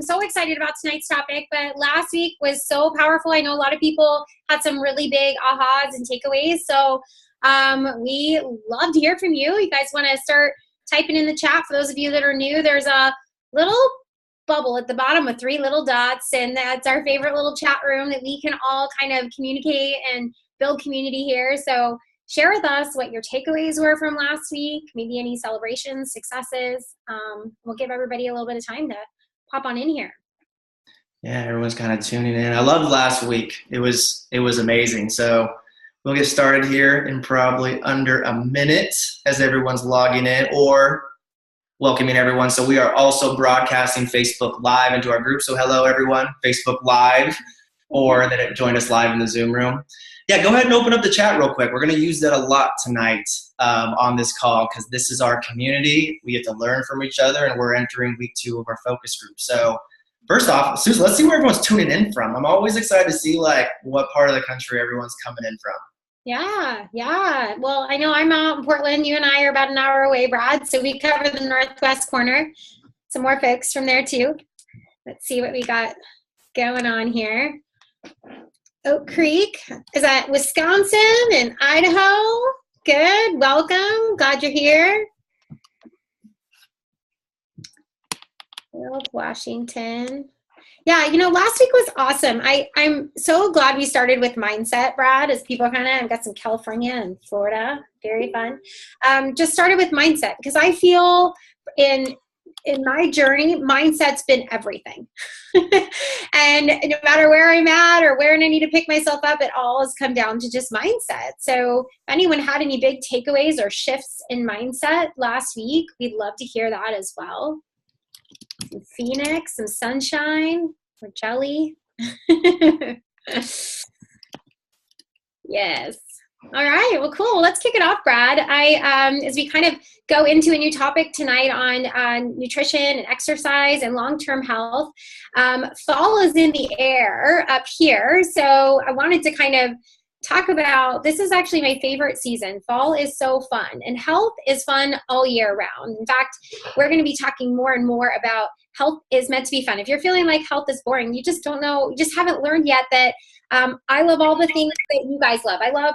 I'm so excited about tonight's topic, but last week was so powerful. I know a lot of people had some really big ahas and takeaways. So we love to hear from you. You guys want to start typing in the chat. For those of you that are new, there's a little bubble at the bottom with 3 little dots, and that's our favorite little chat room that we can all kind of communicate and build community here. So share with us what your takeaways were from last week, maybe any celebrations, successes. We'll give everybody a little bit of time to pop on in here. Yeah, everyone's kind of tuning in. I loved last week. It was amazing. So we'll get started here in probably under a minute as everyone's logging in or welcoming everyone. So we are also broadcasting Facebook Live into our group. So hello, everyone, Facebook Live, or that have joined us live in the Zoom room. Yeah, go ahead and open up the chat real quick. We're going to use that a lot tonight on this call because this is our community. We get to learn from each other, and we're entering week 2 of our focus group. So first off, Susan, let's see where everyone's tuning in from. I'm always excited to see like what part of the country everyone's coming in from. Yeah. Well, I know I'm out in Portland. You and I are about an hour away, Brad. So we cover the northwest corner. Some more folks from there too. Let's see what we got going on here. Oak Creek. Is that Wisconsin and Idaho? Good. Welcome. Glad you're here. Washington. Yeah, last week was awesome. I'm so glad we started with mindset, Brad, as people I've got some California and Florida. Very fun. Just started with mindset because I feel in my journey, mindset's been everything. And no matter where I'm at or where I need to pick myself up, it all has come down to just mindset. So if anyone had any big takeaways or shifts in mindset last week, we'd love to hear that as well. Some Phoenix, some sunshine, or jelly. Yes. All right. Well, cool. Let's kick it off, Brad. As we kind of go into a new topic tonight on nutrition and exercise and long-term health, fall is in the air up here. So I wanted to kind of talk about, this is actually my favorite season. Fall is so fun, and health is fun all year round. In fact, we're going to be talking more and more about health is meant to be fun. If you're feeling like health is boring, you just don't know, you just haven't learned yet that I love all the things that you guys love. I love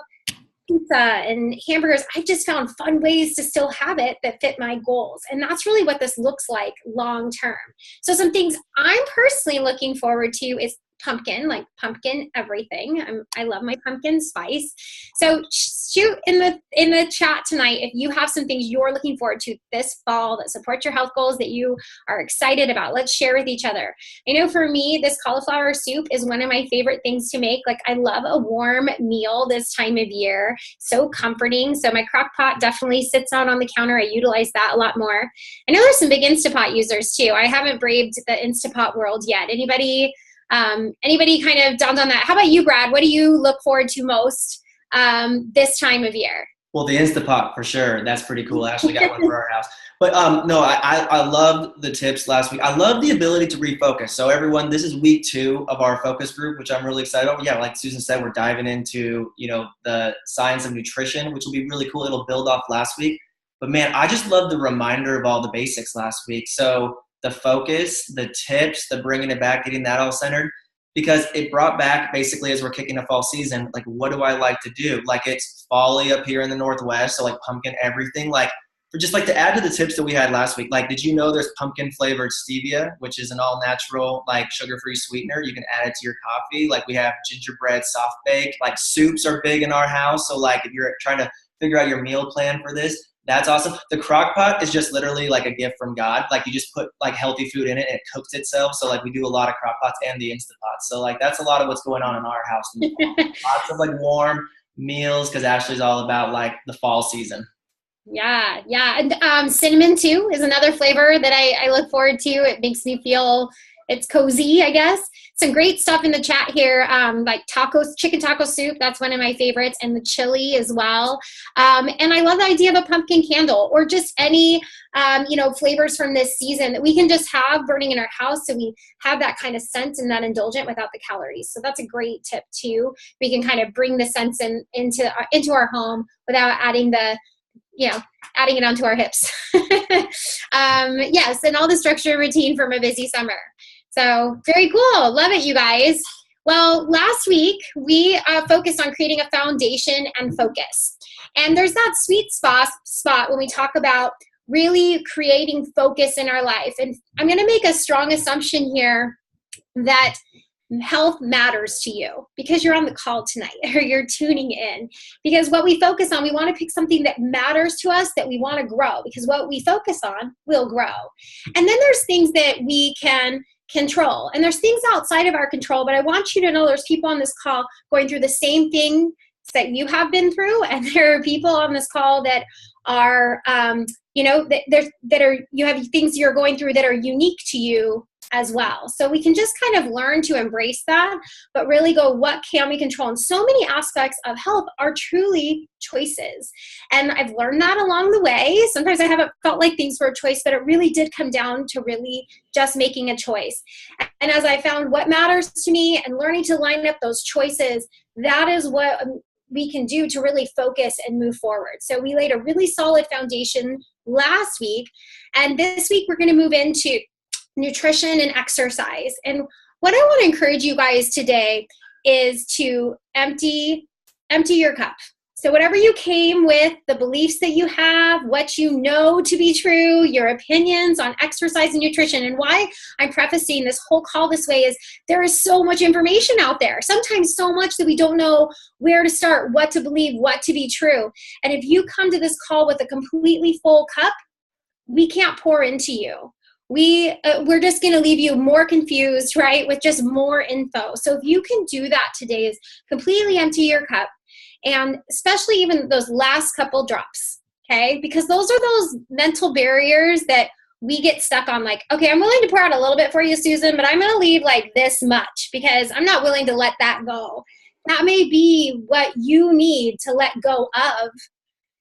pizza and hamburgers. I just found fun ways to still have it that fit my goals. And that's really what this looks like long term. So some things I'm personally looking forward to is pumpkin, like pumpkin everything. I love my pumpkin spice. So shoot in the chat tonight if you have some things you're looking forward to this fall that support your health goals that you are excited about. Let's share with each other. I know for me, this cauliflower soup is one of my favorite things to make. Like I love a warm meal this time of year. So comforting. So my crock pot definitely sits out on the counter. I utilize that a lot more. I know there's some big Instapot users too. I haven't braved the Instapot world yet. Anybody kind of dawned on that? How about you, Brad? What do you look forward to most this time of year? Well, the Instapot for sure. That's pretty cool. I actually got one for our house. But no, I loved the tips last week. I love the ability to refocus. So everyone, this is week 2 of our focus group, which I'm really excited about. Yeah, like Susan said, we're diving into, the science of nutrition, which will be really cool. It'll build off last week. But man, I just love the reminder of all the basics last week. So the focus, the tips, the bringing it back, getting that all centered, because it brought back basically as we're kicking the fall season, like what do I like to do? Like it's fall-y up here in the Northwest, so like pumpkin everything. Like for just like to add to the tips that we had last week, like did you know there's pumpkin flavored stevia, which is an all natural like sugar-free sweetener. You can add it to your coffee. Like we have gingerbread soft bake, like soups are big in our house. So like if you're trying to figure out your meal plan for this, that's awesome. The crock pot is just literally like a gift from God. Like you just put like healthy food in it and it cooks itself. So like we do a lot of crock pots and the Instapot. So like that's a lot of what's going on in our house. Lots of like warm meals because Ashley's all about like the fall season. Yeah. And cinnamon too is another flavor that I look forward to. It makes me feel it's cozy, I guess. Some great stuff in the chat here, like tacos, chicken taco soup. That's one of my favorites, and the chili as well. And I love the idea of a pumpkin candle or just any, flavors from this season that we can just have burning in our house, so we have that kind of scent and that indulgent without the calories. So that's a great tip too. We can kind of bring the scents into our home without adding adding it onto our hips. Yes, and all the structure and routine from a busy summer. So very cool. Love it, you guys. Well, last week we focused on creating a foundation and focus. And there's that sweet spot when we talk about really creating focus in our life. And I'm going to make a strong assumption here that health matters to you because you're on the call tonight or you're tuning in. Because what we focus on, we want to pick something that matters to us, that we want to grow, because what we focus on will grow. And then there's things that we can control, and there's things outside of our control. But I want you to know there's people on this call going through the same thing that you have been through, and there are people on this call that are you have things you're going through that are unique to you as well. So we can just kind of learn to embrace that, but really go, what can we control? And so many aspects of health are truly choices. And I've learned that along the way. Sometimes I haven't felt like things were a choice, but it really did come down to really just making a choice. And as I found what matters to me and learning to line up those choices, that is what we can do to really focus and move forward. So we laid a really solid foundation last week. And this week we're going to move into nutrition and exercise. And what I want to encourage you guys today is to empty your cup. So whatever you came with, the beliefs that you have, what you know to be true, your opinions on exercise and nutrition. And why I'm prefacing this whole call this way is there is so much information out there, sometimes so much that we don't know where to start, what to believe, what to be true. And if you come to this call with a completely full cup, we can't pour into you. We're just going to leave you more confused, right, with just more info. So if you can do that today, is completely empty your cup, and especially even those last couple drops, okay, because those are those mental barriers that we get stuck on. Like, okay, I'm willing to pour out a little bit for you, Susan, but I'm going to leave like this much because I'm not willing to let that go. That may be what you need to let go of,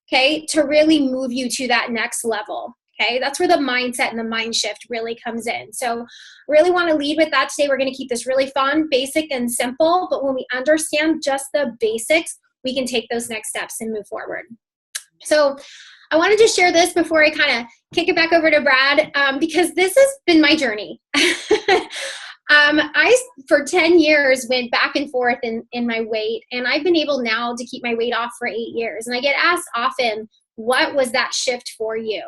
okay, to really move you to that next level. Okay, that's where the mindset and the mind shift really comes in. So really want to lead with that today. We're going to keep this really fun, basic, and simple. But when we understand just the basics, we can take those next steps and move forward. So I wanted to share this before I kind of kick it back over to Brad, because this has been my journey. I, for 10 years, went back and forth in my weight. And I've been able now to keep my weight off for 8 years. And I get asked often, what was that shift for you?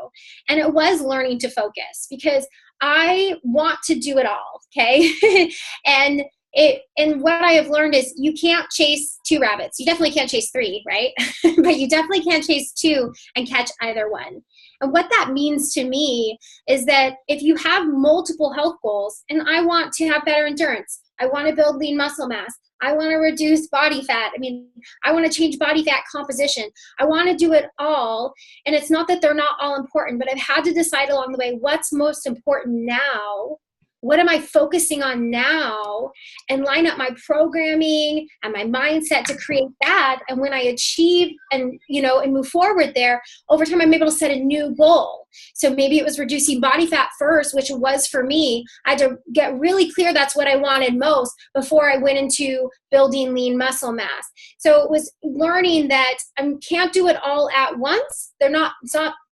And it was learning to focus, because I want to do it all, okay? and what I have learned is you can't chase 2 rabbits. You definitely can't chase 3, right? But you definitely can't chase 2 and catch either one. And what that means to me is that if you have multiple health goals, and I want to have better endurance, I want to build lean muscle mass, I want to reduce body fat. I want to change body fat composition. I want to do it all. And it's not that they're not all important, but I've had to decide along the way what's most important now. What am I focusing on now? And line up my programming and my mindset to create that. And when I achieve and move forward there, over time I'm able to set a new goal. So maybe it was reducing body fat first, which it was for me. I had to get really clear that's what I wanted most before I went into building lean muscle mass. So it was learning that I can't do it all at once.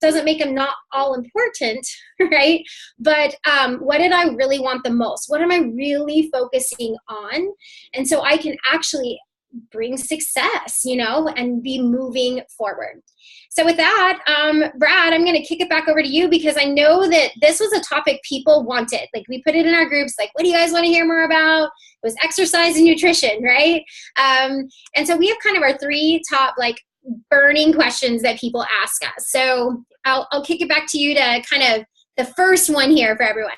Doesn't make them not all important, right? But what did I really want the most? What am I really focusing on? And so I can actually bring success, and be moving forward. So with that, Brad, I'm going to kick it back over to you, because I know that this was a topic people wanted. Like, we put it in our groups, like, what do you guys want to hear more about? It was exercise and nutrition, right? And so we have kind of our 3 top, burning questions that people ask us. So I'll kick it back to you to kind of the first one here for everyone.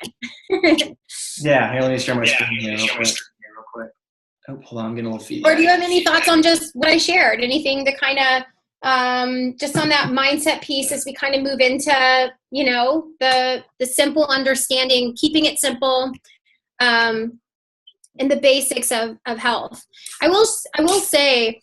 Yeah, let me share my screen here real quick. Oh, hold on, I'm getting a little feedback. Or do you have any thoughts on just what I shared? Anything to kind of just on that mindset piece as we kind of move into, the simple understanding, keeping it simple, and the basics of health. I will say,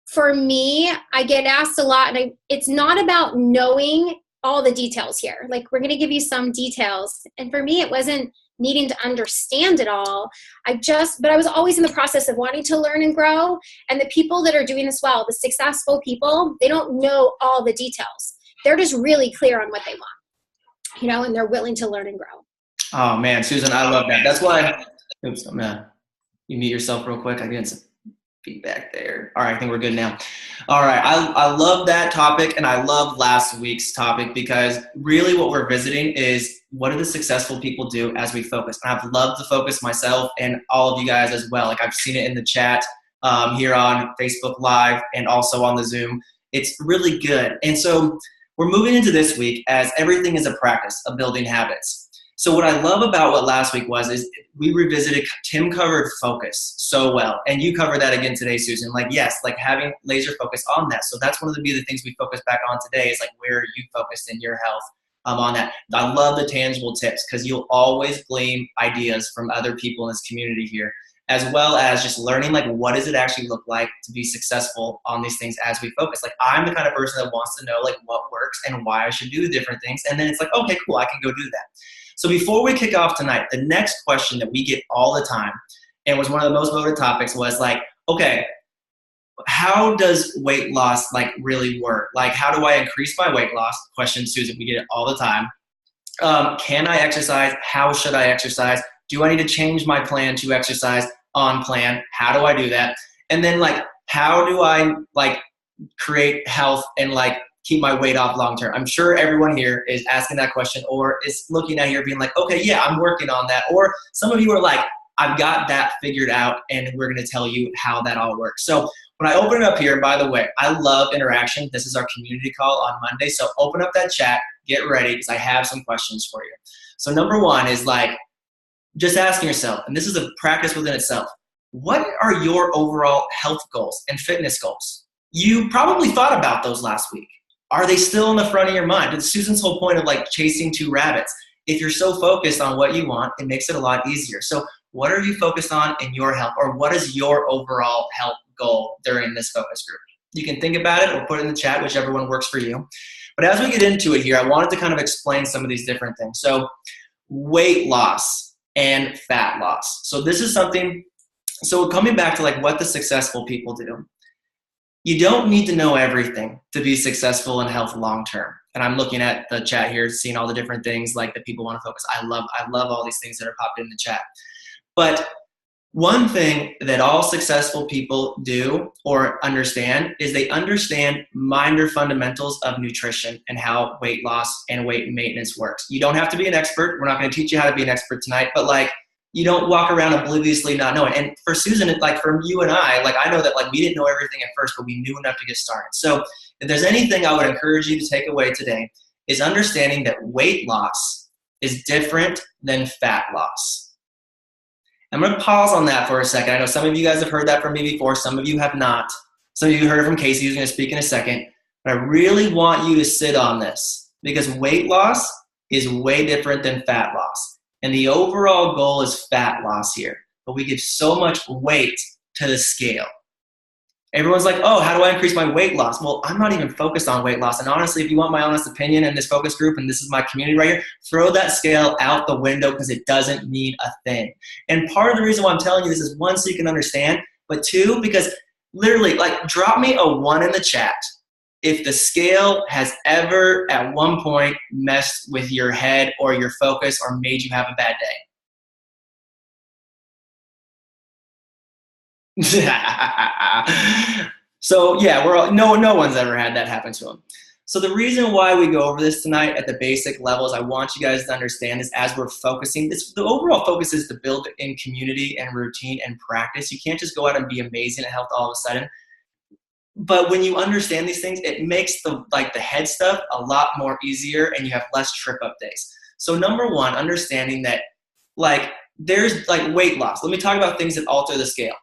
for me, I get asked a lot, and it's not about knowing all the details here. Like, we're going to give you some details. And for me, it wasn't needing to understand it all. But I was always in the process of wanting to learn and grow. And the people that are doing this well, the successful people, they don't know all the details. They're just really clear on what they want, and they're willing to learn and grow. Oh man, Susan, I love that. That's why, oops, you mute yourself real quick. I get some feedback there. All right, I think we're good now. All right, I love that topic, and I love last week's topic, because really what we're visiting is what do the successful people do as we focus. And I've loved to focus myself and all of you guys as well. Like I've seen it in the chat here on Facebook Live and also on the Zoom. It's really good. And so we're moving into this week as everything is a practice of building habits. So what I love about what last week was is we revisited, Tim covered focus so well. And you covered that again today, Susan. Like, yes, like having laser focus on that. So that's one of the things we focus back on today is like, where are you focused in your health on that? I love the tangible tips, because you'll always glean ideas from other people in this community here, as well as just learning like what does it actually look like to be successful on these things as we focus. Like I'm the kind of person that wants to know like what works and why I should do different things. And then it's like, okay, cool, I can go do that. So before we kick off tonight, the next question that we get all the time, and was one of the most voted topics, was like, okay, how does weight loss like really work? Like, how do I increase my weight loss? Question, Susan, we get it all the time. Can I exercise? How should I exercise? Do I need to change my plan to exercise on plan? How do I do that? And then like, how do I like create health and like keep my weight off long term? I'm sure everyone here is asking that question, or is looking at here being like, okay, yeah, I'm working on that. Or some of you are like, I've got that figured out, and we're going to tell you how that all works. So when I open it up here, by the way, I love interaction. This is our community call on Monday. So open up that chat, get ready, because I have some questions for you. So number one is like, just asking yourself, and this is a practice within itself, what are your overall health goals and fitness goals? You probably thought about those last week. Are they still in the front of your mind? It's Susan's whole point of like chasing two rabbits. If you're so focused on what you want, it makes it a lot easier. So what are you focused on in your health, or what is your overall health goal during this focus group? You can think about it or put it in the chat, whichever one works for you. But as we get into it here, I wanted to kind of explain some of these different things. So weight loss and fat loss. So this is something, so coming back to like what the successful people do. You don't need to know everything to be successful in health long term. And I'm looking at the chat here, seeing all the different things like that people want to focus. I love all these things that are popped in the chat. But one thing that all successful people do or understand is they understand minor fundamentals of nutrition and how weight loss and weight maintenance works. You don't have to be an expert. We're not going to teach you how to be an expert tonight, but like, you don't walk around obliviously not knowing. And for Susan, like for you and I, like I know that like we didn't know everything at first, but we knew enough to get started. So if there's anything I would encourage you to take away today is understanding that weight loss is different than fat loss. I'm going to pause on that for a second. I know some of you guys have heard that from me before. Some of you have not. Some of you heard it from Casey, who's going to speak in a second. But I really want you to sit on this, because weight loss is way different than fat loss. And the overall goal is fat loss here. But we give so much weight to the scale. Everyone's like, oh, how do I increase my weight loss? Well, I'm not even focused on weight loss. And honestly, if you want my honest opinion in this focus group, and this is my community right here, throw that scale out the window, because it doesn't mean a thing. And part of the reason why I'm telling you this is, one, so you can understand, but two, because literally, like, drop me a 1 in the chat if the scale has ever at one point messed with your head or your focus or made you have a bad day. So yeah, no one's ever had that happen to them. So the reason why we go over this tonight at the basic levels, I want you guys to understand is, as we're focusing, the overall focus is to build in community and routine and practice. You can't just go out and be amazing at health all of a sudden. But when you understand these things, it makes the head stuff a lot more easier, and you have less trip up days. So number one, understanding that like there's like weight loss. Let me talk about things that alter the scale.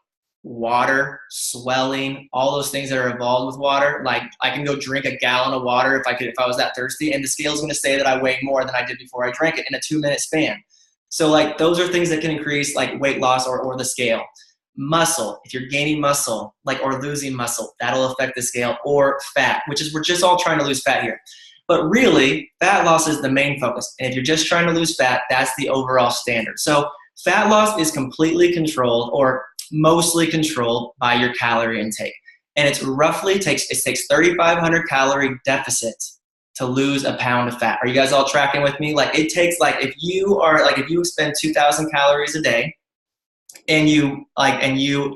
Water, swelling, all those things that are involved with water. Like I can go drink a gallon of water if I was that thirsty, and the scale's going to say that I weigh more than I did before I drank it in a 2-minute span. So like those are things that can increase like weight loss or the scale. Muscle, if you're gaining muscle or losing muscle, that'll affect the scale. Or fat, which is, we're just all trying to lose fat here. But really, fat loss is the main focus. And if you're just trying to lose fat, that's the overall standard. So fat loss is completely controlled, or mostly controlled, by your calorie intake. And it takes 3,500 calorie deficit to lose a pound of fat. Are you guys all tracking with me? Like, it takes, like, if you spend 2,000 calories a day and you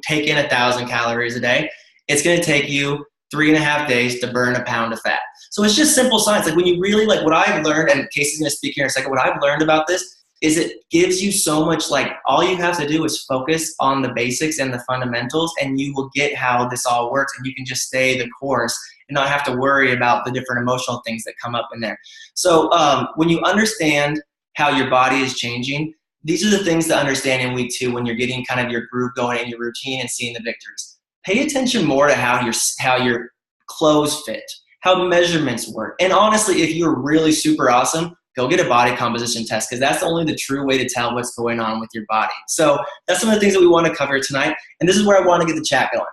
take in 1,000 calories a day, it's going to take you 3.5 days to burn a pound of fat. So it's just simple science. Like, when you really, like, what I've learned, and Casey's going to speak here in a second, what I've learned about this is it gives you so much, like, all you have to do is focus on the basics and the fundamentals, and you will get how this all works, and you can just stay the course and not have to worry about the different emotional things that come up in there. So when you understand how your body is changing, these are the things to understand in week 2 when you're getting kind of your groove going in your routine and seeing the victories. Pay attention more to how your clothes fit, how measurements work. And honestly, if you're really super awesome, go get a body composition test, because that's only the true way to tell what's going on with your body. So that's some of the things that we want to cover tonight. And this is where I want to get the chat going.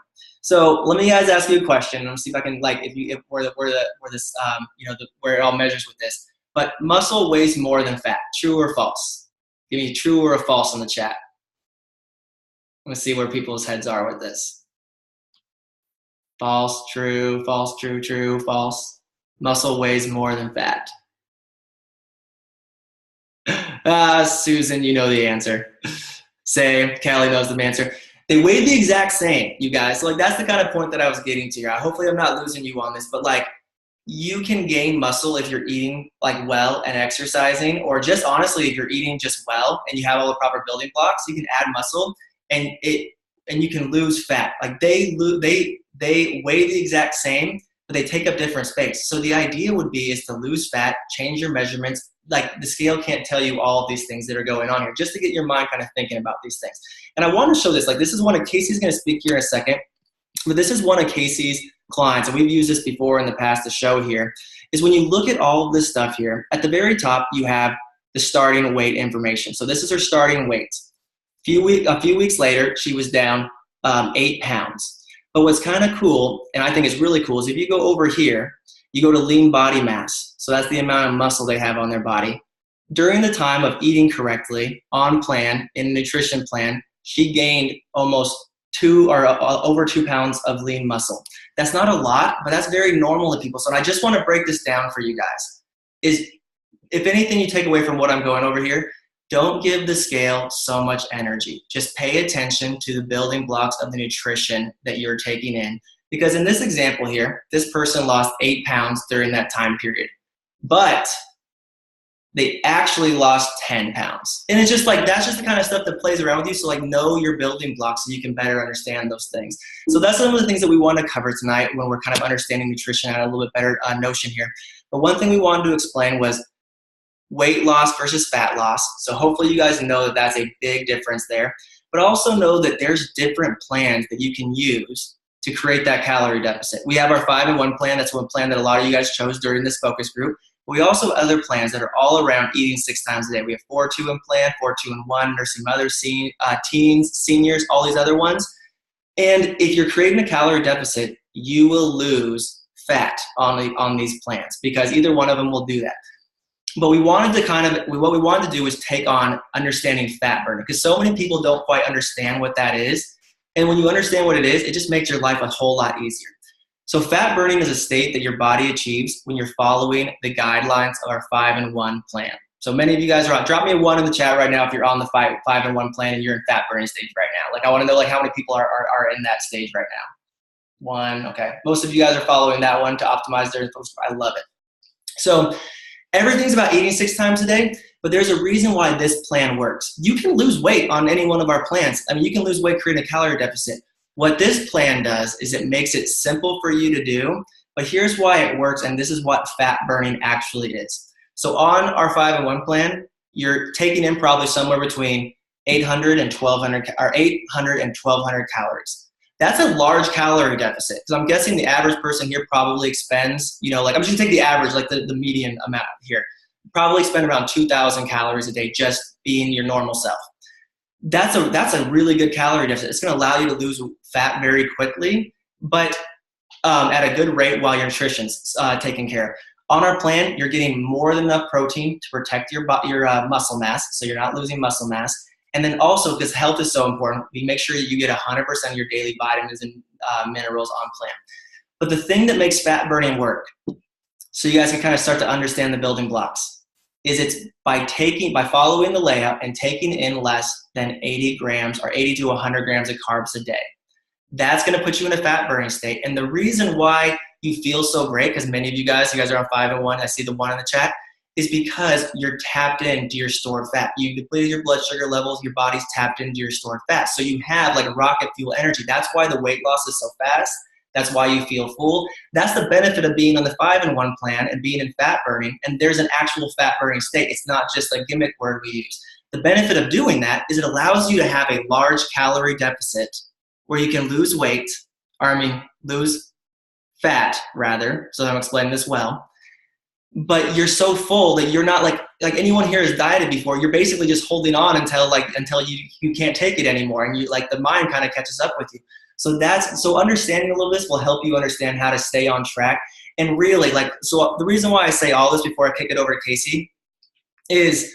So let me guys ask you a question. Let me see if I can, like, where it all measures with this. But muscle weighs more than fat. True or false? Give me a true or a false in the chat. Let's see where people's heads are with this. False, true, false, true, true, false. Muscle weighs more than fat. Susan, you know the answer. Same. Callie knows the answer. They weigh the exact same, you guys. So, like, that's the kind of point that I was getting to here. Hopefully I'm not losing you on this, but, like, you can gain muscle if you're eating, like, well and exercising, or just honestly, if you're eating just well and you have all the proper building blocks, you can add muscle and you can lose fat. Like, they weigh the exact same, but they take up different space. So the idea would be is to lose fat, change your measurements. Like, the scale can't tell you all of these things that are going on here, just to get your mind kind of thinking about these things. And I want to show this. Like, this is one of Casey's going to speak here in a second, but this is one of Casey's clients, and we've used this before in the past to show here, is when you look at all of this stuff here, at the very top, you have the starting weight information. So this is her starting weight. A few weeks later, she was down 8 pounds. But what's kind of cool, and I think is really cool, is if you go over here, you go to lean body mass. So that's the amount of muscle they have on their body. During the time of eating correctly, on plan, in a nutrition plan, she gained almost over 2 pounds of lean muscle. That's not a lot, but that's very normal to people. So I just want to break this down for you guys. Is, if anything you take away from what I'm going over here, don't give the scale so much energy. Just pay attention to the building blocks of the nutrition that you're taking in. Because in this example here, this person lost 8 pounds during that time period, but they actually lost 10 pounds. And it's just like, that's just the kind of stuff that plays around with you. So, like, know your building blocks so you can better understand those things. So that's some of the things that we want to cover tonight when we're kind of understanding nutrition at a little bit better notion here. But one thing we wanted to explain was weight loss versus fat loss. So hopefully you guys know that that's a big difference there. But also know that there's different plans that you can use to create that calorie deficit. We have our 5-in-1 plan. That's one plan that a lot of you guys chose during this focus group. But we also have other plans that are all around eating 6 times a day. We have 4-2-in plan, 4-2-in-1, nursing mothers, teens, seniors, all these other ones. And if you're creating a calorie deficit, you will lose fat on these plans, because either one of them will do that. But what we wanted to do was take on understanding fat burning, because so many people don't quite understand what that is. And when you understand what it is, it just makes your life a whole lot easier. So fat burning is a state that your body achieves when you're following the guidelines of our 5-in-1 plan. So many of you guys are on. Drop me a 1 in the chat right now if you're on the 5-in-1 plan and you're in fat burning stage right now. Like, I want to know, like, how many people are in that stage right now. 1, okay. Most of you guys are following that one to optimize their. I love it. So everything's about eating 6 times a day, but there's a reason why this plan works. You can lose weight on any one of our plans. I mean, you can lose weight creating a calorie deficit. What this plan does is it makes it simple for you to do, but here's why it works, and this is what fat burning actually is. So on our 5-in-1 plan, you're taking in probably somewhere between 800 and 1,200 calories. That's a large calorie deficit, because I'm guessing the average person here probably expends, like, I'm just gonna take the average, like the median amount here. Probably spend around 2,000 calories a day just being your normal self. That's a really good calorie deficit. It's gonna allow you to lose fat very quickly, but at a good rate while your nutrition's taken care of. On our plan, you're getting more than enough protein to protect your muscle mass, so you're not losing muscle mass. And then also, because health is so important, we make sure you get 100% of your daily vitamins and minerals on plan. But the thing that makes fat burning work so you guys can kind of start to understand the building blocks, is it's by following the layout and taking in less than 80 grams or 80 to 100 grams of carbs a day. That's going to put you in a fat burning state. And the reason why you feel so great, because many of you guys are on 5 and 1, I see the 1 in the chat, is because you're tapped into your stored fat. You depleted your blood sugar levels, your body's tapped into your stored fat. So you have like a rocket fuel energy. That's why the weight loss is so fast. That's why you feel full. That's the benefit of being on the 5 and 1 plan and being in fat burning. And there's an actual fat burning state. It's not just a gimmick word we use. The benefit of doing that is it allows you to have a large calorie deficit where you can lose weight, lose fat rather. So I'm explaining this well. But you're so full that you're not like anyone here has dieted before. You're basically just holding on until you can't take it anymore, and you like the mind kind of catches up with you. So understanding a little bit will help you understand how to stay on track. And really, so the reason why I say all this before I kick it over to Casey is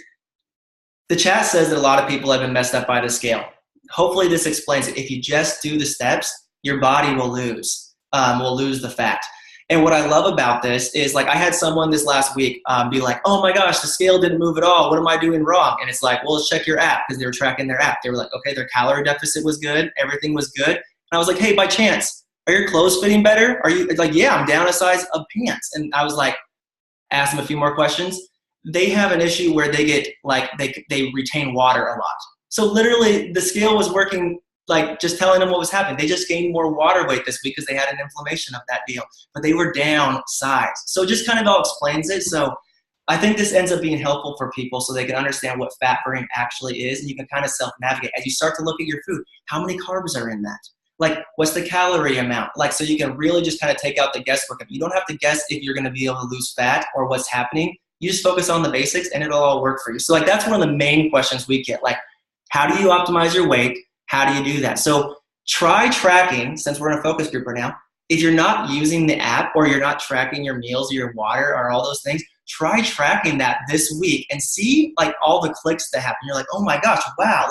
the chat says that a lot of people have been messed up by the scale. Hopefully this explains it. If you just do the steps, your body will lose the fat. And what I love about this is I had someone this last week be like, oh my gosh, the scale didn't move at all. What am I doing wrong? And it's like, well, let's check your app, because they were tracking their app. They were like, okay, their calorie deficit was good. Everything was good. And I was like, hey, by chance, are your clothes fitting better? Are you? It's like, yeah, I'm down a size of pants. And I was like, ask them a few more questions. They have an issue where they get they retain water a lot. So literally the scale was working, just telling them what was happening. They just gained more water weight this week because they had an inflammation of that deal, but they were down size. So it just kind of all explains it. So I think this ends up being helpful for people so they can understand what fat burning actually is, and you can kind of self-navigate. As you start to look at your food, how many carbs are in that? What's the calorie amount? So you can really just kind of take out the guesswork. You don't have to guess if you're going to be able to lose fat or what's happening. You just focus on the basics and it'll all work for you. So that's one of the main questions we get. How do you optimize your weight? How do you do that? So try tracking, since we're in a focus group right now, if you're not using the app or you're not tracking your meals or your water or all those things, try tracking that this week and see all the clicks that happen. You're like, oh my gosh, wow,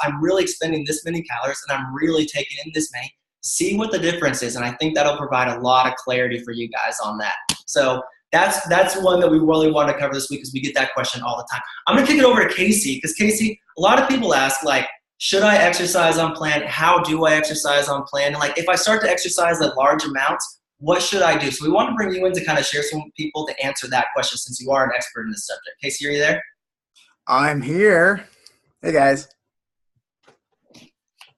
I'm really expending this many calories and I'm really taking in this many. See what the difference is. And I think that'll provide a lot of clarity for you guys on that. So that's one that we really want to cover this week because we get that question all the time. I'm going to kick it over to Casey because Casey, a lot of people ask should I exercise on plan? How do I exercise on plan? And if I start to exercise at large amounts, what should I do? So we want to bring you in to kind of share some people to answer that question since you are an expert in this subject. Casey, are you there? I'm here. Hey guys.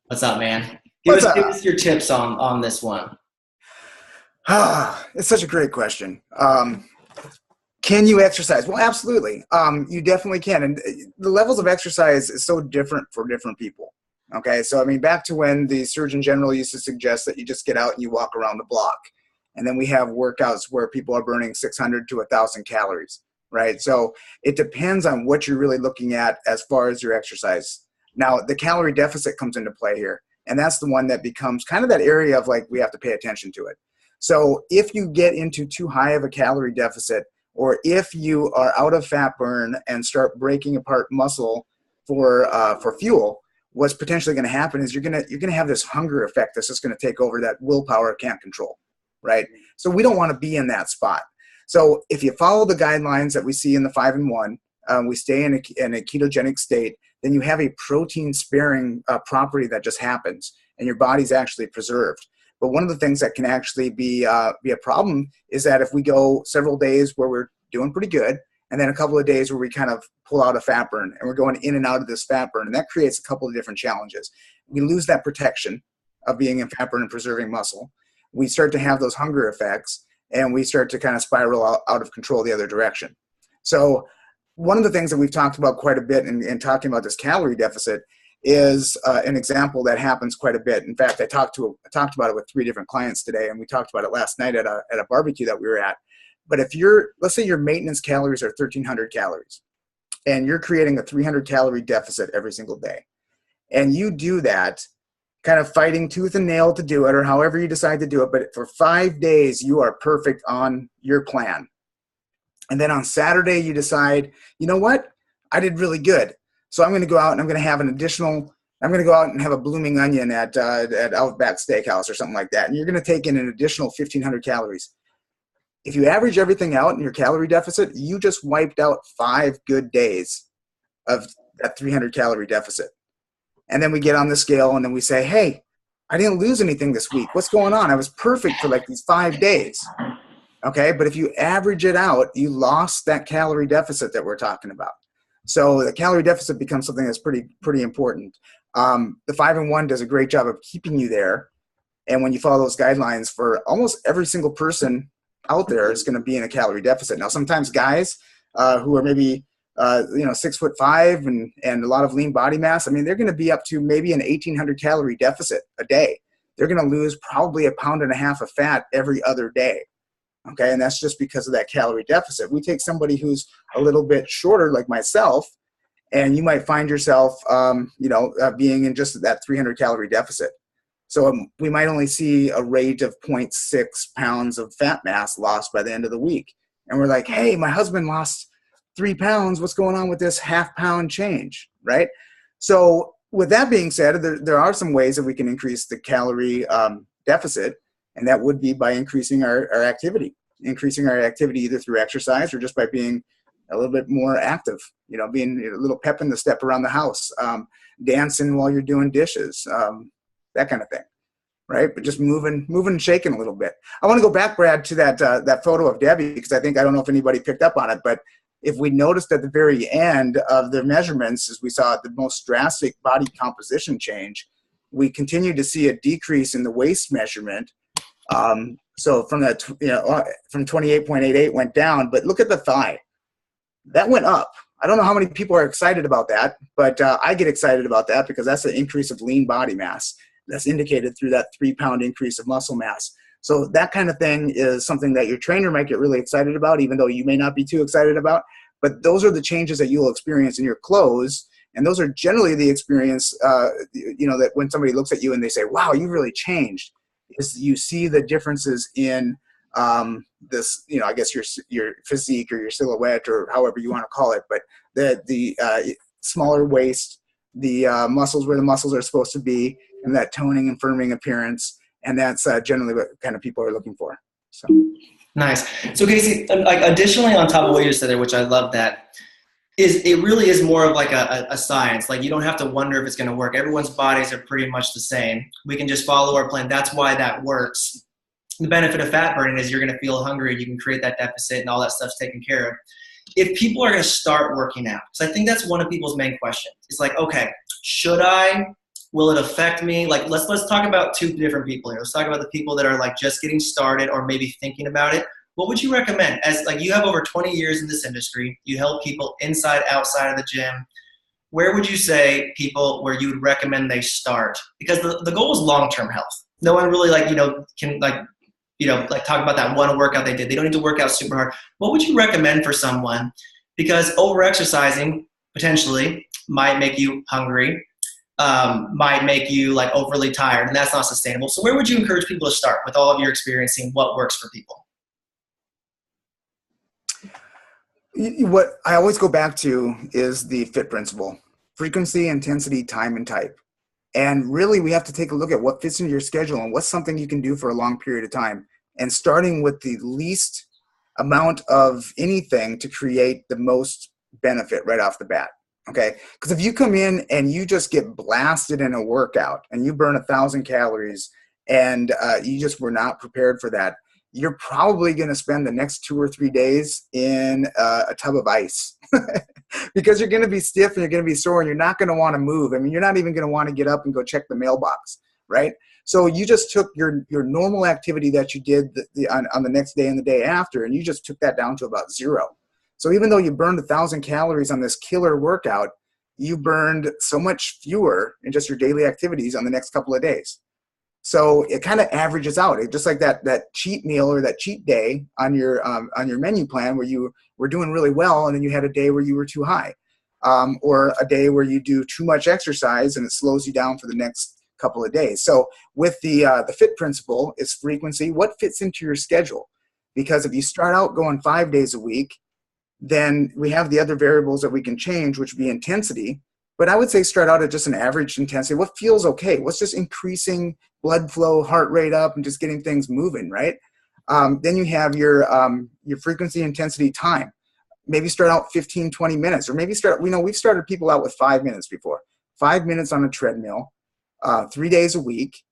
What's up, man? Give us your tips on this one. It's such a great question. Can you exercise? Well, absolutely. You definitely can. And the levels of exercise is so different for different people. Okay. So, back to when the Surgeon General used to suggest that you just get out and you walk around the block. And then we have workouts where people are burning 600 to 1,000 calories, right? So it depends on what you're really looking at as far as your exercise. Now, the calorie deficit comes into play here. And that's the one that becomes kind of that area of we have to pay attention to it. So if you get into too high of a calorie deficit, or if you are out of fat burn and start breaking apart muscle for fuel, what's potentially going to happen is you're going to have this hunger effect that's just going to take over that willpower can't control, right? So we don't want to be in that spot. So if you follow the guidelines that we see in the 5 and 1, we stay in a ketogenic state, then you have a protein sparing property that just happens, and your body's actually preserved. But one of the things that can actually be a problem is that if we go several days where we're doing pretty good, and then a couple of days where we kind of pull out a fat burn, and we're going in and out of this fat burn, and that creates a couple of different challenges. We lose that protection of being in fat burn and preserving muscle. We start to have those hunger effects, and we start to kind of spiral out of control the other direction. So one of the things that we've talked about quite a bit in talking about this calorie deficit is an example that happens quite a bit. In fact, I talked about it with 3 different clients today, and we talked about it last night at a barbecue that we were at. But let's say your maintenance calories are 1,300 calories, and you're creating a 300 calorie deficit every single day, and you do that kind of fighting tooth and nail to do it, or however you decide to do it, but for 5 days, you are perfect on your plan. And then on Saturday, you decide, you know what? I did really good. So I'm going to go out and I'm going to go out and have a blooming onion at Outback Steakhouse or something like that. And you're going to take in an additional 1,500 calories. If you average everything out in your calorie deficit, you just wiped out 5 good days of that 300 calorie deficit. And then we get on the scale and then we say, hey, I didn't lose anything this week. What's going on? I was perfect for like these 5 days. Okay, but if you average it out, you lost that calorie deficit that we're talking about. So the calorie deficit becomes something that's pretty important. The 5-in-1 does a great job of keeping you there. And when you follow those guidelines, for almost every single person out there is going to be in a calorie deficit. Now, sometimes guys who are maybe 6'5" and a lot of lean body mass, I mean, they're going to be up to maybe an 1,800 calorie deficit a day. They're going to lose probably 1.5 pounds of fat every other day. Okay, and that's just because of that calorie deficit. We take somebody who's a little bit shorter, like myself, and you might find yourself, being in just that 300 calorie deficit. So we might only see a rate of 0.6 pounds of fat mass lost by the end of the week. And we're like, hey, my husband lost 3 pounds. What's going on with this half-pound change, right? So with that being said, there are some ways that we can increase the calorie deficit. And that would be by increasing our activity either through exercise or just by being a little bit more active, being a little pep in the step around the house, dancing while you're doing dishes, that kind of thing, right? But just moving and shaking a little bit. I want to go back, Brad, to that photo of Debbie, because I don't know if anybody picked up on it, but if we noticed at the very end of the measurements, as we saw the most drastic body composition change, we continued to see a decrease in the waist measurement. So from that, from 28.88 went down, but look at the thigh. That went up. I don't know how many people are excited about that, but I get excited about that because that's an increase of lean body mass. That's indicated through that 3-pound increase of muscle mass. So that kind of thing is something that your trainer might get really excited about, even though you may not be too excited about. But those are the changes that you'll experience in your clothes. And those are generally the experience, that when somebody looks at you and they say, wow, you really changed, is you see the differences in this, I guess your physique or your silhouette or however you want to call it, but the smaller waist, the muscles where the muscles are supposed to be, and that toning and firming appearance. And that's generally what kind of people are looking for. So nice. So Casey, like additionally on top of what you said there, which I love that, it really is more of like a science. Like you don't have to wonder if it's going to work. Everyone's bodies are pretty much the same. We can just follow our plan. That's why that works. The benefit of fat burning is you're going to feel hungry. You can create that deficit and all that stuff's taken care of. If people are going to start working out, so I think that's one of people's main questions. It's like, okay, should I? Will it affect me? Like, let's talk about 2 different people here. Let's talk about the people that are like just getting started or maybe thinking about it. What would you recommend? As like you have over 20 years in this industry, you help people inside, outside of the gym. Where would you say people where you would recommend they start? Because the goal is long-term health. No one really can talk about that one workout they did. They don't need to work out super hard. What would you recommend for someone? Because over-exercising potentially might make you hungry, might make you like overly tired, and that's not sustainable. So where would you encourage people to start with all of your experience, seeing what works for people? What I always go back to is the FIT principle: frequency, intensity, time, and type. And really, we have to take a look at what fits into your schedule and what's something you can do for a long period of time. And starting with the least amount of anything to create the most benefit right off the bat. Okay? Because if you come in and you just get blasted in a workout and you burn 1,000 calories and you just were not prepared for that, you're probably going to spend the next 2 or 3 days in a tub of ice because you're going to be stiff and you're going to be sore and you're not going to want to move. I mean, you're not even going to want to get up and go check the mailbox, right? So you just took your normal activity that you did on the next day and the day after, and you just took that down to about 0. So even though you burned 1,000 calories on this killer workout, you burned so much fewer in just your daily activities on the next couple of days. So it kind of averages out. It just like that cheat meal or that cheat day on your menu plan where you were doing really well and then you had a day where you were too high, or a day where you do too much exercise and it slows you down for the next couple of days. So with the FIT principle, it's frequency. What fits into your schedule? Because if you start out going 5 days a week, then we have the other variables that we can change, which would be intensity. But I would say start out at just an average intensity. What feels okay? What's just increasing blood flow, heart rate up, and just getting things moving, right? Then you have your frequency, intensity, time. Maybe start out 15, 20 minutes, or maybe we've started people out with 5 minutes before. 5 minutes on a treadmill, 3 days a week,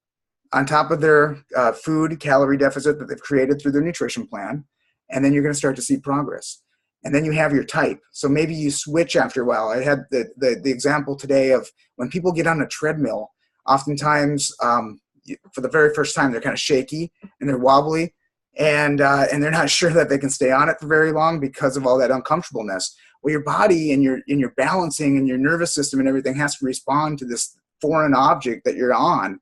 on top of their food calorie deficit that they've created through their nutrition plan. And then you're going to start to see progress. And then you have your type. So maybe you switch after a while. I had the example today of when people get on a treadmill, oftentimes for the very first time, they're kind of shaky and they're wobbly. And they're not sure that they can stay on it for very long because of all that uncomfortableness. Well, your body and your balancing and your nervous system and everything has to respond to this foreign object that you're on.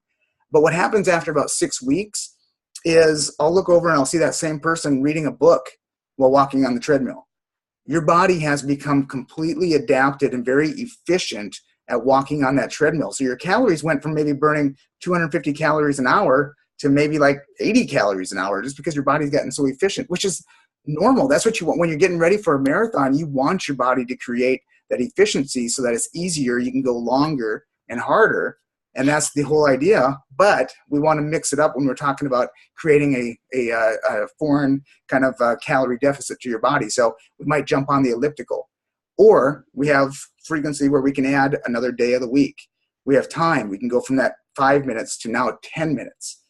But what happens after about 6 weeks is I'll look over and I'll see that same person reading a book while walking on the treadmill. Your body has become completely adapted and very efficient at walking on that treadmill. So your calories went from maybe burning 250 calories an hour to maybe like 80 calories an hour, just because your body's gotten so efficient, which is normal. That's what you want. When you're getting ready for a marathon, you want your body to create that efficiency so that it's easier. You can go longer and harder. And that's the whole idea. But we want to mix it up when we're talking about creating a foreign kind of calorie deficit to your body. So we might jump on the elliptical. Or we have frequency where we can add another day of the week. We have time. We can go from that 5 minutes to now 10 minutes.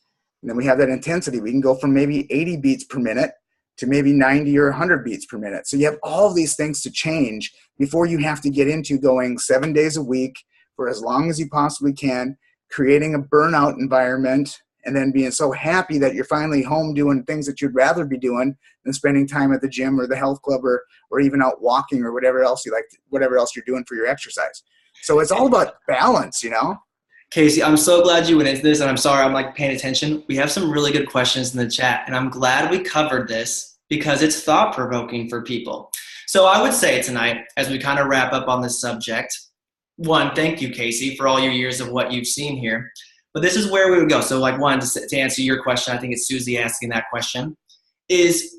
And then we have that intensity. We can go from maybe 80 beats per minute to maybe 90 or 100 beats per minute. So you have all of these things to change before you have to get into going 7 days a week for as long as you possibly can, creating a burnout environment, and then being so happy that you're finally home doing things that you'd rather be doing than spending time at the gym or the health club or even out walking or whatever else you're doing for your exercise. So it's all about balance, you know? Casey, I'm so glad you went into this, and I'm sorry I'm like paying attention. We have some really good questions in the chat, and I'm glad we covered this because it's thought-provoking for people. So I would say tonight, as we kind of wrap up on this subject, one, thank you, Casey, for all your years of what you've seen here. But this is where we would go. So like one, to answer your question, I think it's Susie asking that question, is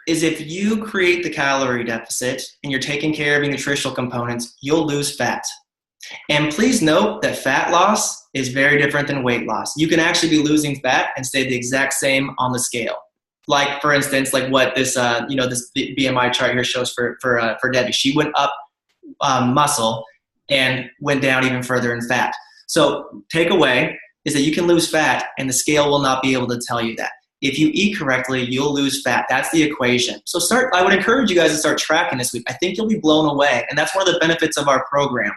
if you create the calorie deficit and you're taking care of your nutritional components, you'll lose fat. And please note that fat loss is very different than weight loss. You can actually be losing fat and stay the exact same on the scale. Like for instance, like what this this BMI chart here shows for Debbie. She went up muscle and went down even further in fat. So takeaway is that you can lose fat and the scale will not be able to tell you that. If you eat correctly, you'll lose fat. That's the equation. So I would encourage you guys to start tracking this week. I think you'll be blown away. And that's one of the benefits of our program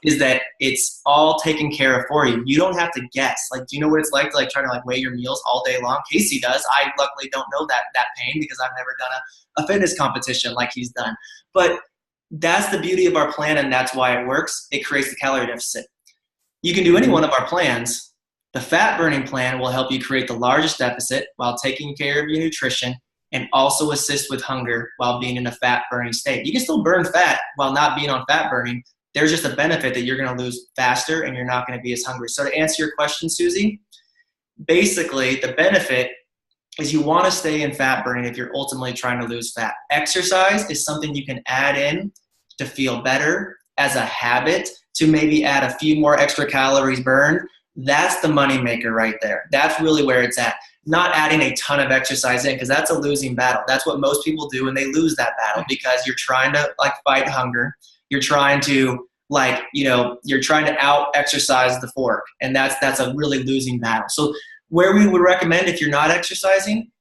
is that it's all taken care of for you. You don't have to guess. Like, do you know what it's like to try to weigh your meals all day long? Casey does. I luckily don't know that pain because I've never done a fitness competition like he's done. But that's the beauty of our plan, and that's why it works. It creates the calorie deficit. You can do any one of our plans. The fat burning plan will help you create the largest deficit while taking care of your nutrition and also assist with hunger while being in a fat burning state. You can still burn fat while not being on fat burning. There's just a benefit that you're going to lose faster and you're not going to be as hungry. So to answer your question, Susie, basically the benefit is you want to stay in fat burning if you're ultimately trying to lose fat. Exercise is something you can add in to feel better as a habit, to maybe add a few more extra calories burned. That's the money maker right there. That's really where it's at. Not adding a ton of exercise in, because that's a losing battle. That's what most people do, and they lose that battle because you're trying to fight hunger. You're trying to you're trying to out exercise the fork, and that's a really losing battle. So where we would recommend, if you're not exercising,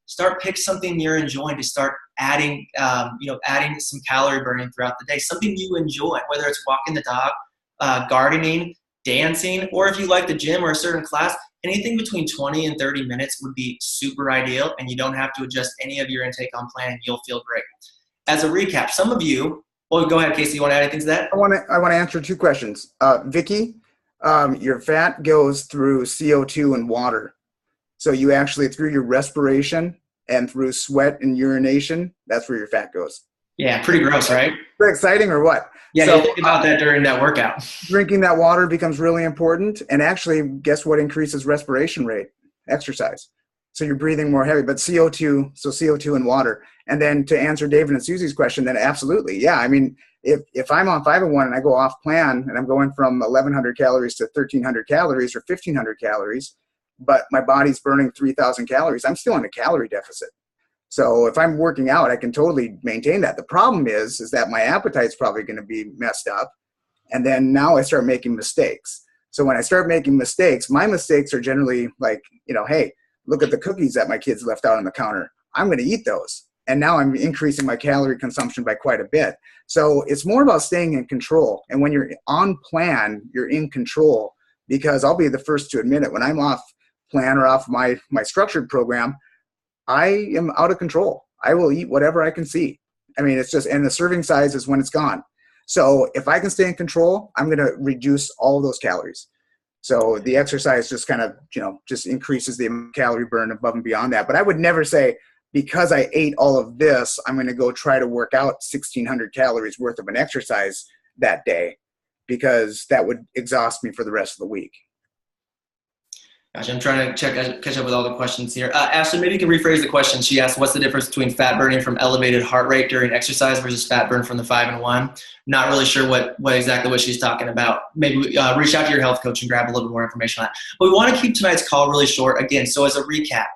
pick something you're enjoying to start adding adding some calorie burning throughout the day. Something you enjoy, whether it's walking the dog, gardening, dancing, or if you like the gym or a certain class, anything between 20 and 30 minutes would be super ideal, and you don't have to adjust any of your intake on plan. You'll feel great. As a recap, some of you, go ahead, Casey, you want to add anything to that? I want to answer two questions. Vicky, your fat goes through CO2 and water. So you actually, through your respiration and through sweat and urination, that's where your fat goes. Yeah, pretty gross, right? Pretty exciting, or what? Yeah, so, you think about that during that workout. Drinking that water becomes really important. And actually, guess what increases respiration rate? Exercise. So you're breathing more heavy, but CO2 and water. And then to answer David and Susie's question, then absolutely. Yeah, I mean, if I'm on 501 and I go off plan and I'm going from 1,100 calories to 1,300 calories or 1,500 calories, but my body's burning 3,000 calories. I'm still in a calorie deficit. So if I'm working out, I can totally maintain that. The problem is that my appetite's probably going to be messed up. And then now I start making mistakes. So when I start making mistakes, my mistakes are generally like, hey, look at the cookies that my kids left out on the counter. I'm going to eat those. And now I'm increasing my calorie consumption by quite a bit. So it's more about staying in control. And when you're on plan, you're in control, because I'll be the first to admit it. When I'm off plan or off my structured program, I am out of control. I will eat whatever I can see. I mean, it's just, and the serving size is when it's gone. So if I can stay in control, I'm going to reduce all of those calories. So the exercise just kind of, just increases the calorie burn above and beyond that. But I would never say, because I ate all of this, I'm going to go try to work out 1,600 calories worth of an exercise that day, because that would exhaust me for the rest of the week. Gotcha. I'm trying to catch up with all the questions here. Ashley, maybe you can rephrase the question. She asked, what's the difference between fat burning from elevated heart rate during exercise versus fat burn from the 5 and 1? Not really sure what exactly what she's talking about. Maybe reach out to your health coach and grab a little bit more information on that. But we want to keep tonight's call really short. Again, so as a recap,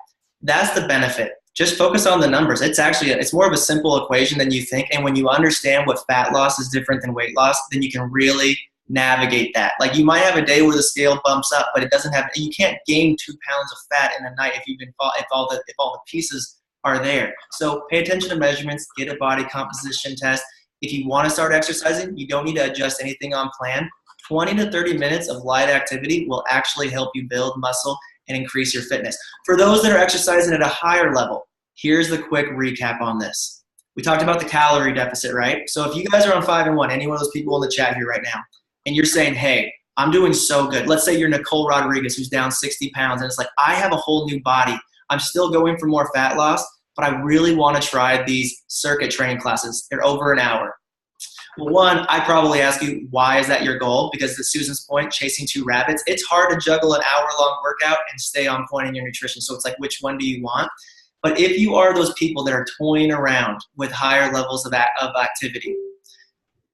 that's the benefit. Just focus on the numbers. It's more of a simple equation than you think. And when you understand what fat loss is different than weight loss, then you can really navigate that. Like, you might have a day where the scale bumps up, but you can't gain 2 pounds of fat in a night if all the pieces are there. So pay attention to measurements, get a body composition test. If you want to start exercising, you don't need to adjust anything on plan. 20 to 30 minutes of light activity will actually help you build muscle and increase your fitness. For those that are exercising at a higher level, here's the quick recap on this. We talked about the calorie deficit, right? So if you guys are on 5 and 1, any one of those people in the chat here right now, and you're saying, hey, I'm doing so good. Let's say you're Nicole Rodriguez, who's down 60 pounds, and it's like, I have a whole new body. I'm still going for more fat loss, but I really want to try these circuit training classes. They're over an hour. Well, one, I probably ask you, why is that your goal? Because to Susan's point, chasing 2 rabbits, it's hard to juggle an hour-long workout and stay on point in your nutrition. So it's like, which one do you want? But if you are those people that are toying around with higher levels of activity,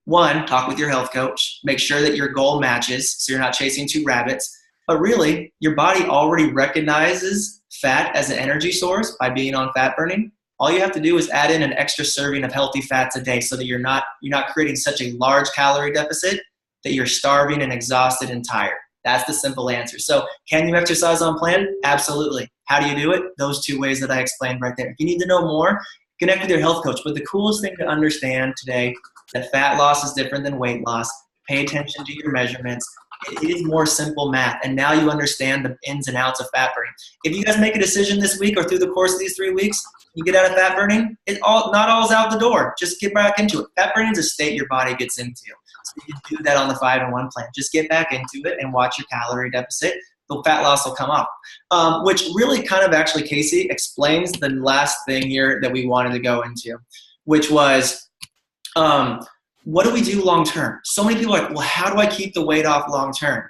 one, talk with your health coach. Make sure that your goal matches so you're not chasing 2 rabbits. But really, your body already recognizes fat as an energy source by being on fat burning. All you have to do is add in an extra serving of healthy fats a day so that you're not creating such a large calorie deficit that you're starving and exhausted and tired. That's the simple answer. So can you exercise on plan? Absolutely. How do you do it? Those 2 ways that I explained right there. If you need to know more, connect with your health coach. But the coolest thing to understand today, that fat loss is different than weight loss. Pay attention to your measurements. It is more simple math. And now you understand the ins and outs of fat burning. If you guys make a decision this week or through the course of these 3 weeks, you get out of fat burning, not all's out the door. Just get back into it. Fat burning is a state your body gets into. So you can do that on the 5 and 1 plan. Just get back into it and watch your calorie deficit. The fat loss will come off. Which really kind of actually, Casey, explains the last thing here that we wanted to go into, which was what do we do long term? So many people are like, well, how do I keep the weight off long term?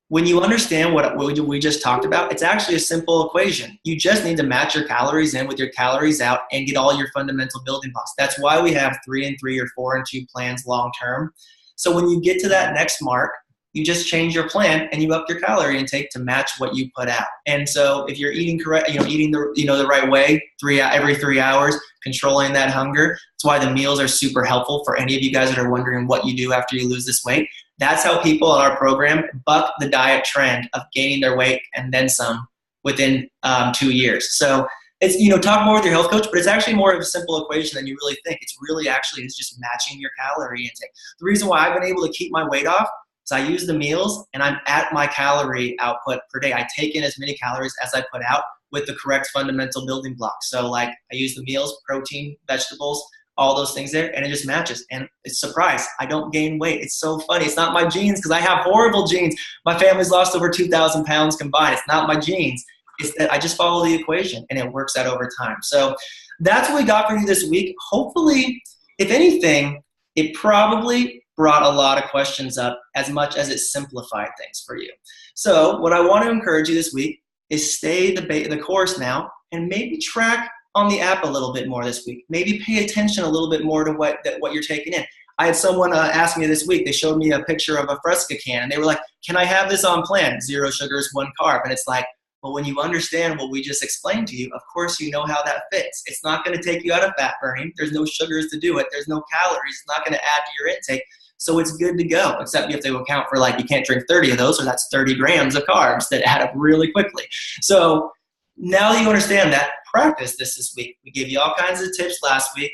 When you understand what we just talked about, it's actually a simple equation. You just need to match your calories in with your calories out and get all your fundamental building blocks. That's why we have 3 and 3 or 4 and 2 plans long term. So when you get to that next mark, you just change your plan and you up your calorie intake to match what you put out. And so if you're eating correct, eating the right way, every 3 hours, controlling that hunger. That's why the meals are super helpful for any of you guys that are wondering what you do after you lose this weight. That's how people in our program buck the diet trend of gaining their weight and then some within 2 years. So it's, talk more with your health coach, but it's actually more of a simple equation than you really think. It's just matching your calorie intake. The reason why I've been able to keep my weight off is I use the meals and I'm at my calorie output per day. I take in as many calories as I put out with the correct fundamental building blocks. So like I use the meals, protein, vegetables, all those things there, and it just matches. And it's a surprise. I don't gain weight. It's so funny. It's not my genes because I have horrible genes. My family's lost over 2,000 pounds combined. It's not my genes. It's that I just follow the equation and it works out over time. So that's what we got for you this week. Hopefully, if anything, it probably brought a lot of questions up as much as it simplified things for you. So what I want to encourage you this week is stay the course now and maybe track on the app a little bit more this week. Maybe pay attention a little bit more to what you're taking in. I had someone ask me this week, they showed me a picture of a Fresca can and they were like, can I have this on plan? 0 sugars, 1 carb. And it's like, But when you understand what we just explained to you, of course you know how that fits. It's not going to take you out of fat burning. There's no sugars to do it. There's no calories. It's not going to add to your intake. So it's good to go, except you have to account for, like, you can't drink 30 of those, or that's 30 grams of carbs that add up really quickly. So now that you understand that, practice this week. We gave you all kinds of tips last week.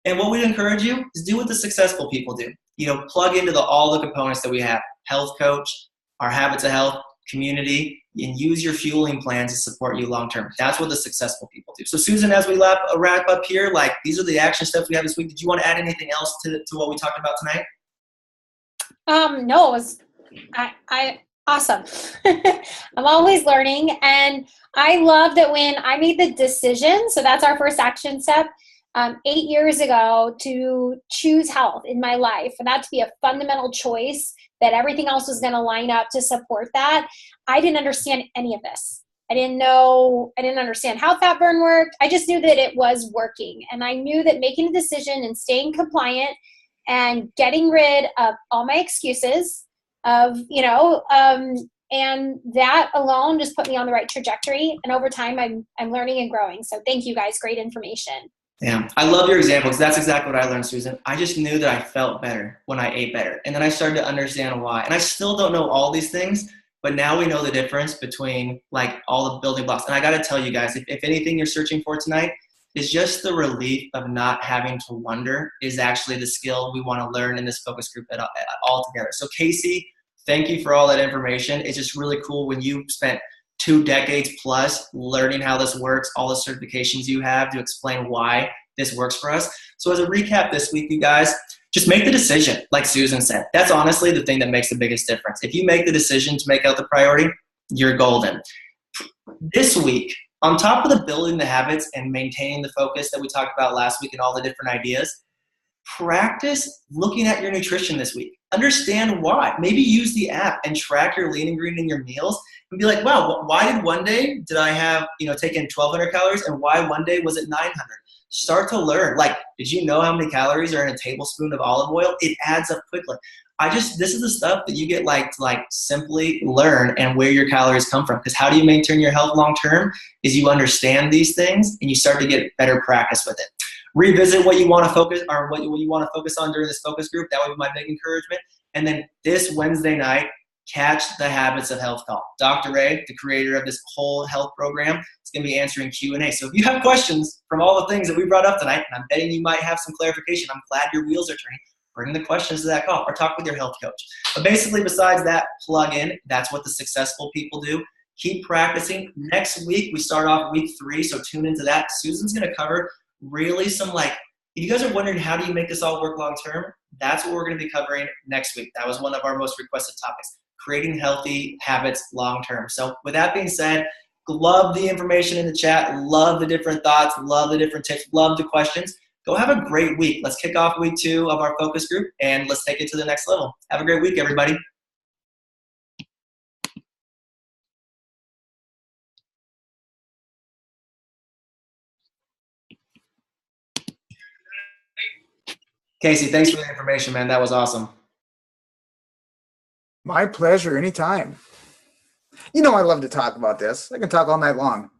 And what we encourage you is do what the successful people do. Plug into all the components that we have: health coach, our habits of health, community, and use your fueling plans to support you long term. That's what the successful people do. So Susan, as we wrap up here, these are the action steps we have this week. Did you want to add anything else to what we talked about tonight? No, it was awesome. I'm always learning, and I love that when I made the decision, so that's our first action step, 8 years ago, to choose health in my life, and that to be a fundamental choice, that everything else was going to line up to support that. I didn't understand any of this. I didn't understand how fat burn worked. I just knew that it was working, and I knew that making a decision and staying compliant and getting rid of all my excuses and that alone just put me on the right trajectory. And over time, I'm learning and growing. So thank you guys. Great information. Yeah, I love your example, because that's exactly what I learned, Susan. I just knew that I felt better when I ate better. And then I started to understand why. And I still don't know all these things, but now we know the difference between all the building blocks. And I got to tell you guys, if anything you're searching for tonight is just the relief of not having to wonder, is actually the skill we want to learn in this focus group all together. So Casey, thank you for all that information. It's just really cool when you spent 2 decades plus learning how this works, all the certifications you have to explain why this works for us. So as a recap this week, you guys, just make the decision, like Susan said. That's honestly the thing that makes the biggest difference. If you make the decision to make health a priority, you're golden. This week, on top of the building the habits and maintaining the focus that we talked about last week and all the different ideas, practice looking at your nutrition this week. Understand why. Maybe use the app and track your lean and green in your meals and be like, wow, why did one day did I have, taken 1,200 calories, and why one day was it 900? Start to learn. Did you know how many calories are in a tablespoon of olive oil? It adds up quickly. This is the stuff that you get to simply learn, and where your calories come from. Because how do you maintain your health long term is you understand these things and you start to get better practice with it. Revisit what you want to focus on during this focus group. That would be my big encouragement. And then this Wednesday night, catch the Habits of Health call. Dr. Ray, the creator of this whole health program, is going to be answering Q&A. So if you have questions from all the things that we brought up tonight, and I'm betting you might have some clarification, I'm glad your wheels are turning, bring the questions to that call or talk with your health coach. But basically, besides that, plug in. That's what the successful people do. Keep practicing. Next week, we start off week 3, so tune into that. Susan's going to cover really some if you guys are wondering how do you make this all work long term, that's what we're going to be covering next week. That was one of our most requested topics, creating healthy habits long term. So with that being said, love the information in the chat, love the different thoughts, love the different tips, love the questions. Go have a great week. Let's kick off week 2 of our focus group, and let's take it to the next level. Have a great week, everybody. Casey, thanks for the information, man. That was awesome. My pleasure, anytime. I love to talk about this. I can talk all night long.